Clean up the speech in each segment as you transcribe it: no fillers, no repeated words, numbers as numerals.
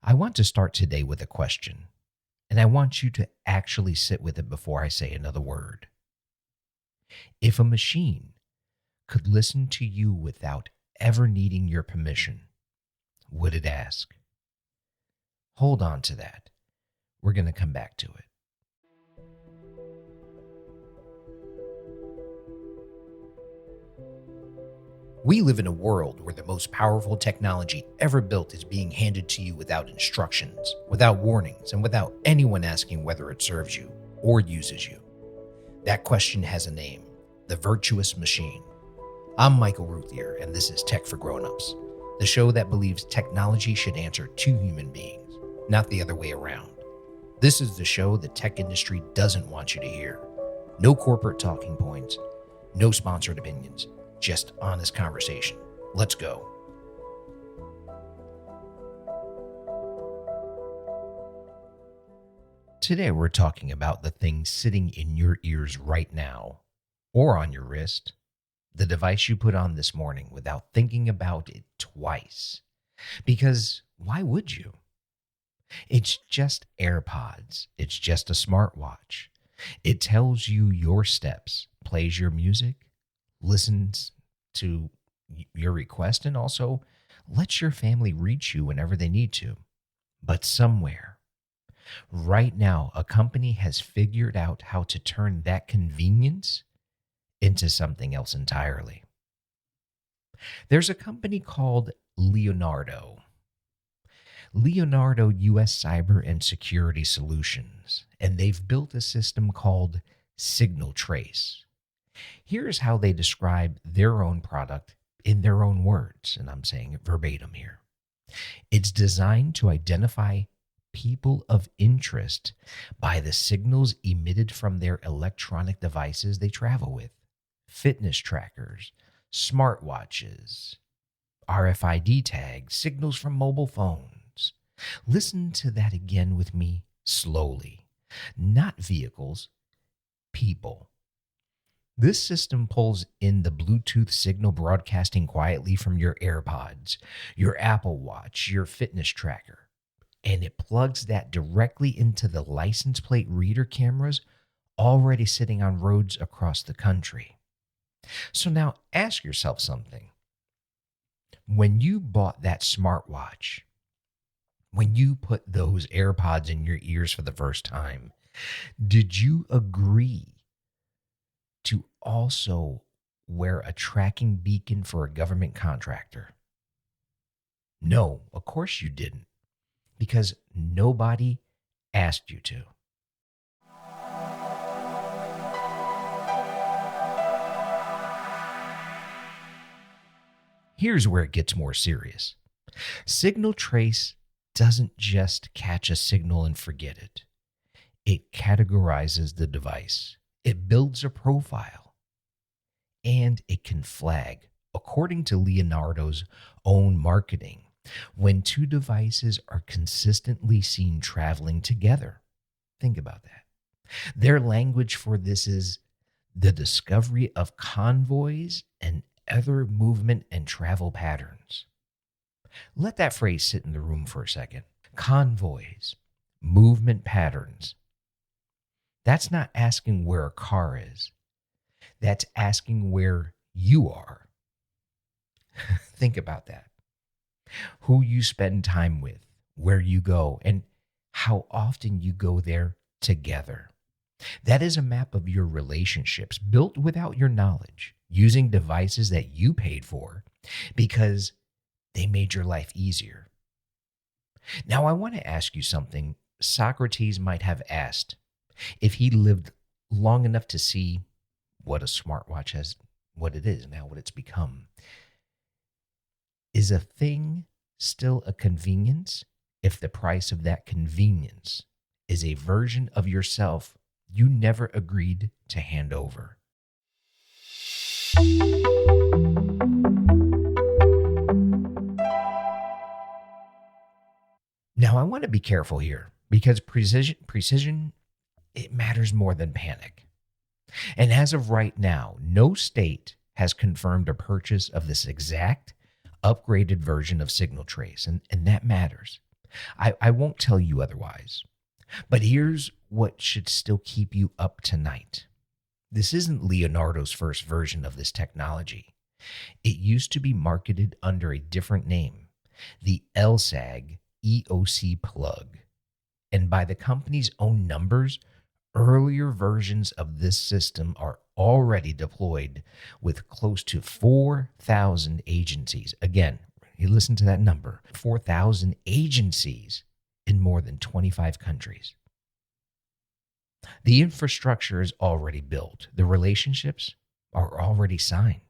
I want to start today with a question, and I want you to actually sit with it before I say another word. If a machine could listen to you without ever needing your permission, would it ask? Hold on to that. We're going to come back to it. We live in a world where the most powerful technology ever built is being handed to you without instructions, without warnings, and without anyone asking whether it serves you or uses you. That question has a name: the virtuous machine. I'm Michael Routhier, and this is Tech for Grownups, the show that believes technology should answer to human beings, not the other way around. This is the show the tech industry doesn't want you to hear. No corporate talking points, no sponsored opinions. Just honest conversation. Let's go. Today we're talking about the thing sitting in your ears right now, or on your wrist, the device you put on this morning without thinking about it twice. Because why would you? It's just AirPods. It's just a smartwatch. It tells you your steps, plays your music, listens to your request, and also lets your family reach you whenever they need to. But somewhere, right now, a company has figured out how to turn that convenience into something else entirely. There's a company called Leonardo U.S. Cyber and Security Solutions, and they've built a system called SignalTrace. Here's how they describe their own product in their own words, and I'm saying it verbatim here. It's designed to identify people of interest by the signals emitted from their electronic devices they travel with: fitness trackers, smartwatches, RFID tags, signals from mobile phones. Listen to that again with me slowly. Not vehicles, people. This system pulls in the Bluetooth signal broadcasting quietly from your AirPods, your Apple Watch, your fitness tracker, and it plugs that directly into the license plate reader cameras already sitting on roads across the country. So now ask yourself something. When you bought that smartwatch, when you put those AirPods in your ears for the first time, did you agree to also wear a tracking beacon for a government contractor? No, of course you didn't, because nobody asked you to. Here's where it gets more serious. SignalTrace doesn't just catch a signal and forget it. It categorizes the device. It builds a profile, and it can flag, according to Leonardo's own marketing, when two devices are consistently seen traveling together. Think about that. Their language for this is the discovery of convoys and other movement and travel patterns. Let that phrase sit in the room for a second. Convoys, movement patterns. That's not asking where a car is. That's asking where you are. Think about that. Who you spend time with, where you go, and how often you go there together. That is a map of your relationships built without your knowledge, using devices that you paid for because they made your life easier. Now, I want to ask you something Socrates might have asked if he lived long enough to see what a smartwatch has, what it is now, what it's become. Is a thing still a convenience if the price of that convenience is a version of yourself you never agreed to hand over? Now, I want to be careful here because precision, it matters more than panic. And as of right now, no state has confirmed a purchase of this exact upgraded version of SignalTrace, and that matters. I won't tell you otherwise. But here's what should still keep you up tonight. This isn't Leonardo's first version of this technology. It used to be marketed under a different name, the LSAG EOC plug. And by the company's own numbers, earlier versions of this system are already deployed with close to 4,000 agencies. Again, you listen to that number, 4,000 agencies in more than 25 countries. The infrastructure is already built. The relationships are already signed.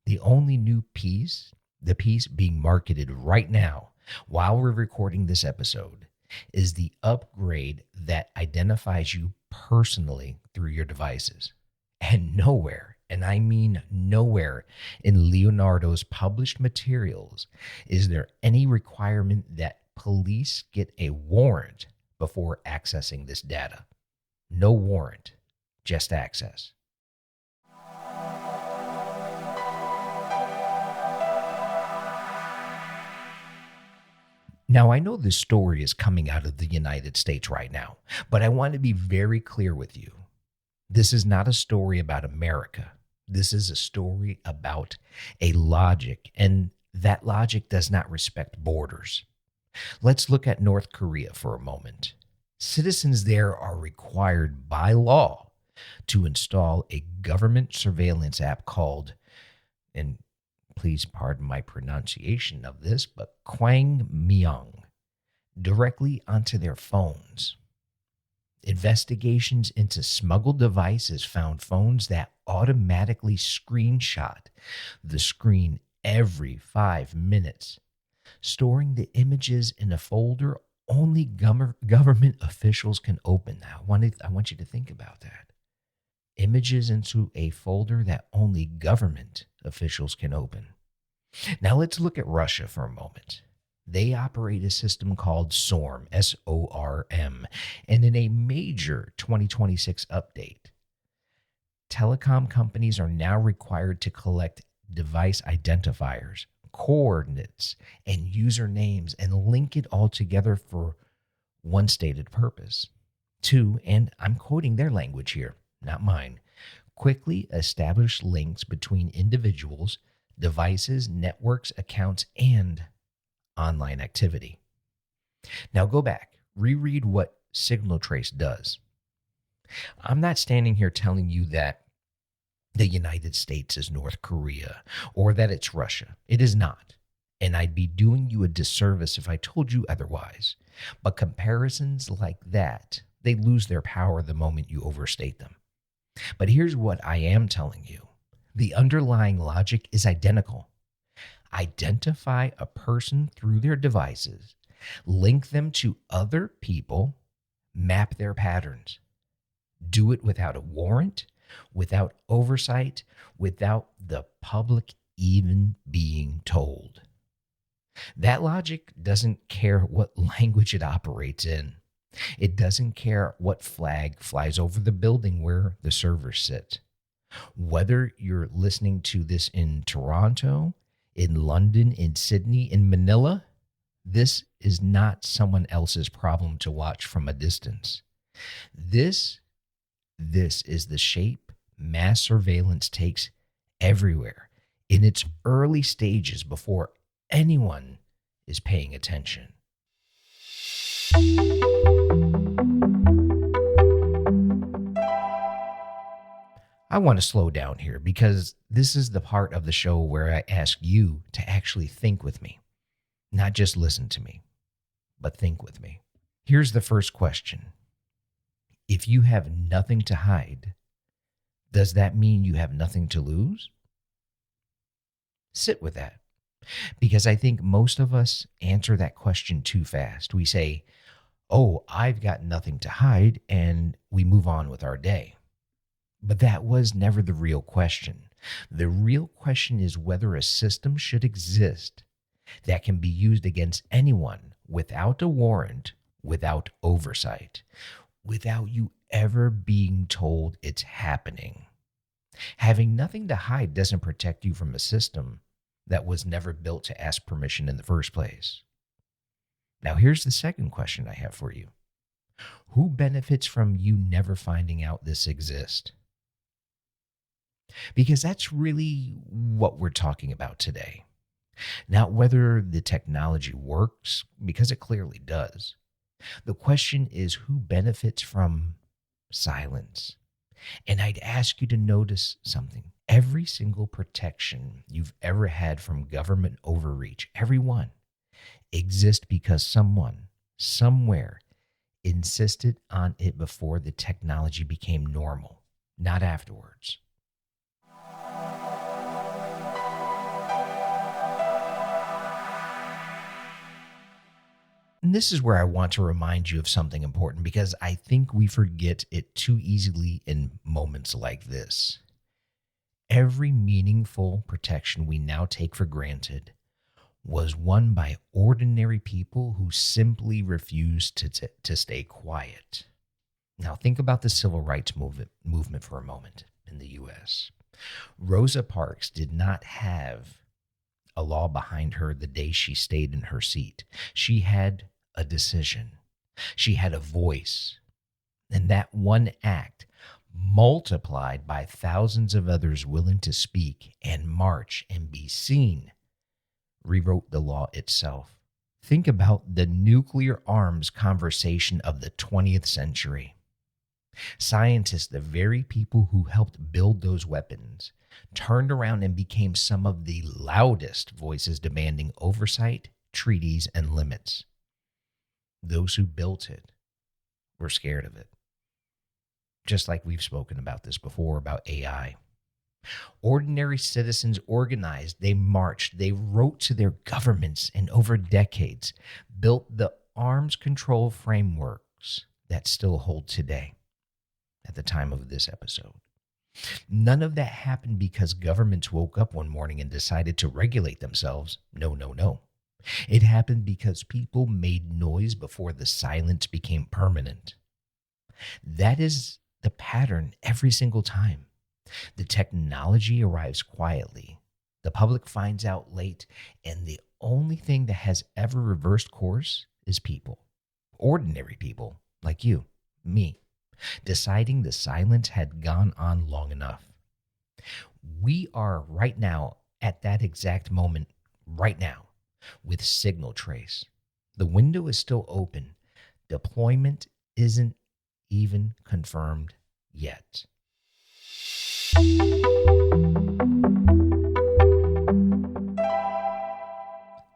The only new piece, the piece being marketed right now while we're recording this episode, is the upgrade that identifies you personally through your devices. And nowhere, and I mean nowhere, in Leonardo's published materials is there any requirement that police get a warrant before accessing this data. No warrant, just access. Now, I know this story is coming out of the United States right now, but I want to be very clear with you. This is not a story about America. This is a story about a logic, and that logic does not respect borders. Let's look at North Korea for a moment. Citizens there are required by law to install a government surveillance app called, and please pardon my pronunciation of this, but Kwangmyong, directly onto their phones. Investigations into smuggled devices found phones that automatically screenshot the screen every 5 minutes, storing the images in a folder only government officials can open. Now, I want you to think about that. Images into a folder that only government officials can open. Now let's look at Russia for a moment. They operate a system called SORM, SORM, and in a major 2026 update, telecom companies are now required to collect device identifiers, coordinates, and usernames and link it all together for one stated purpose. Two, and I'm quoting their language here, not mine, quickly establish links between individuals, devices, networks, accounts, and online activity. Now go back, reread what SignalTrace does. I'm not standing here telling you that the United States is North Korea or that it's Russia. It is not. And I'd be doing you a disservice if I told you otherwise. But comparisons like that, they lose their power the moment you overstate them. But here's what I am telling you. The underlying logic is identical. Identify a person through their devices, link them to other people, map their patterns. Do it without a warrant, without oversight, without the public even being told. That logic doesn't care what language it operates in. It doesn't care what flag flies over the building where the servers sit. Whether you're listening to this in Toronto, in London, in Sydney, in Manila, this is not someone else's problem to watch from a distance. This is the shape mass surveillance takes everywhere in its early stages before anyone is paying attention. I want to slow down here because this is the part of the show where I ask you to actually think with me, not just listen to me, but think with me. Here's the first question. If you have nothing to hide, does that mean you have nothing to lose? Sit with that, because I think most of us answer that question too fast. We say, oh, I've got nothing to hide, and we move on with our day. But that was never the real question. The real question is whether a system should exist that can be used against anyone without a warrant, without oversight, without you ever being told it's happening. Having nothing to hide doesn't protect you from a system that was never built to ask permission in the first place. Now, here's the second question I have for you. Who benefits from you never finding out this exists? Because that's really what we're talking about today. Not whether the technology works, because it clearly does. The question is who benefits from silence? And I'd ask you to notice something. Every single protection you've ever had from government overreach, every one, exists because someone, somewhere, insisted on it before the technology became normal, not afterwards. And this is where I want to remind you of something important because I think we forget it too easily in moments like this. Every meaningful protection we now take for granted was won by ordinary people who simply refused to stay quiet. Now think about the civil rights movement for a moment in the U.S. Rosa Parks did not have a law behind her the day she stayed in her seat. She had a decision. She had a voice. And that one act, multiplied by thousands of others willing to speak and march and be seen, rewrote the law itself. Think about the nuclear arms conversation of the 20th century. Scientists, the very people who helped build those weapons, turned around and became some of the loudest voices demanding oversight, treaties, and limits. Those who built it were scared of it. Just like we've spoken about this before about AI. Ordinary citizens organized, they marched, they wrote to their governments, and over decades built the arms control frameworks that still hold today at the time of this episode. None of that happened because governments woke up one morning and decided to regulate themselves. No, no, no. It happened because people made noise before the silence became permanent. That is the pattern every single time. The technology arrives quietly. The public finds out late, and the only thing that has ever reversed course is people. Ordinary people like you, me, deciding the silence had gone on long enough. We are right now at that exact moment, right now, with SignalTrace. The window is still open. Deployment isn't even confirmed yet.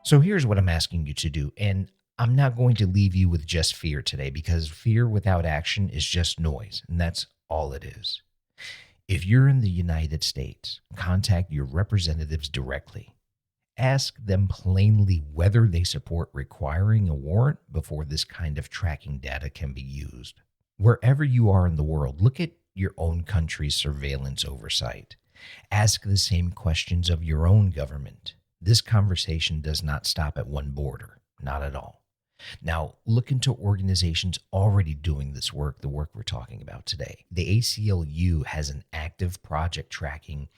So here's what I'm asking you to do, and I'm not going to leave you with just fear today because fear without action is just noise, and that's all it is. If you're in the United States, contact your representatives directly. Ask them plainly whether they support requiring a warrant before this kind of tracking data can be used. Wherever you are in the world, look at your own country's surveillance oversight. Ask the same questions of your own government. This conversation does not stop at one border, not at all. Now, look into organizations already doing this work, the work we're talking about today. The ACLU has an active project tracking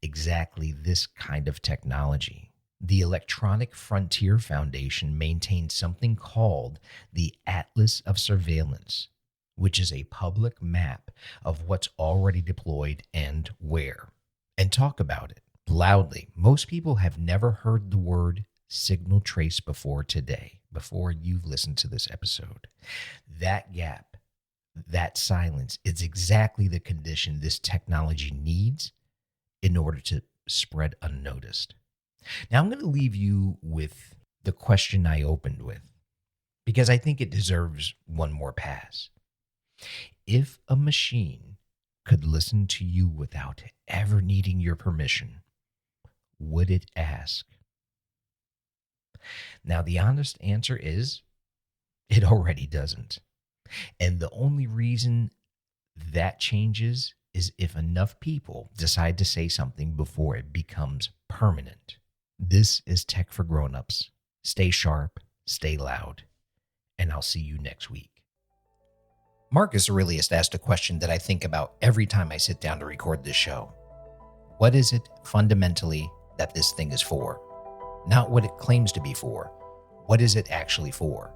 exactly this kind of technology. The Electronic Frontier Foundation maintains something called the Atlas of Surveillance, which is a public map of what's already deployed and where. And talk about it loudly. Most people have never heard the word SignalTrace before today, before you've listened to this episode. That gap, that silence is exactly the condition this technology needs in order to spread unnoticed. Now, I'm going to leave you with the question I opened with, because I think it deserves one more pass. If a machine could listen to you without ever needing your permission, would it ask? Now, the honest answer is it already doesn't. And the only reason that changes is if enough people decide to say something before it becomes permanent. This is Tech for Grownups. Stay sharp, stay loud, and I'll see you next week. Marcus Aurelius asked a question that I think about every time I sit down to record this show. What is it fundamentally that this thing is for? Not what it claims to be for. what is it actually for?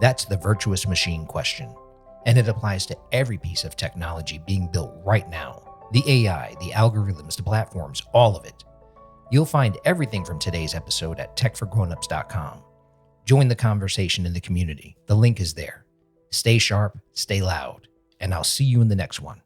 That's the virtuous machine question, and it applies to every piece of technology being built right now. The AI, the algorithms, the platforms, all of it. You'll find everything from today's episode at techforgrownups.com. Join the conversation in the community. The link is there. Stay sharp, stay loud, and I'll see you in the next one.